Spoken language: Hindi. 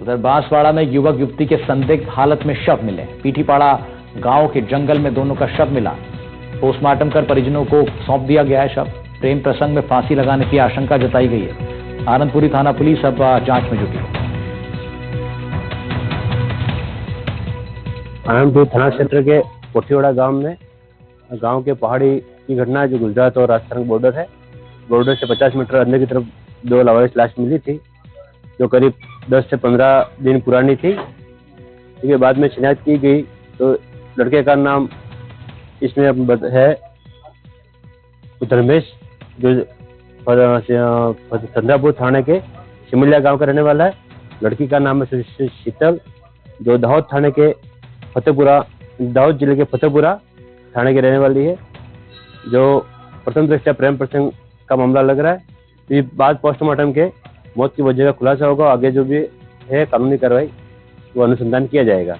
उधर बांसवाड़ा में युवक युवती के संदिग्ध हालत में शव मिले। पीठीपाड़ा गांव के जंगल में दोनों का शव मिला। पोस्टमार्टम कर परिजनों को सौंप दिया गया है शव। प्रेम प्रसंग में फांसी लगाने की आशंका जताई गई है। आनंदपुरी थाना पुलिस अब जांच में जुटी है। आनंदपुर थाना क्षेत्र के कोठीवाड़ा गांव के पहाड़ी की घटना है, जो गुजरात और राजस्थान का बॉर्डर है। बॉर्डर से 50 मीटर अंदर की तरफ 2 लावारिस लाश मिली थी, जो करीब 10 से 15 दिन पुरानी थी। ठीक है, बाद में शिनाख्त की गई तो लड़के का नाम इसमें है धर्मेश, जो चंद्रापुर थाने के सिमलिया गांव का रहने वाला है। लड़की का नाम है शीतल, जो दाहोद जिले के फतेहपुरा थाने के रहने वाली है। जो प्रथम दृष्टया प्रेम प्रसंग का मामला लग रहा है। फिर बाद पोस्टमार्टम के मौत की वजह का खुलासा होगा। आगे जो भी है कानूनी कार्रवाई वो अनुसंधान किया जाएगा।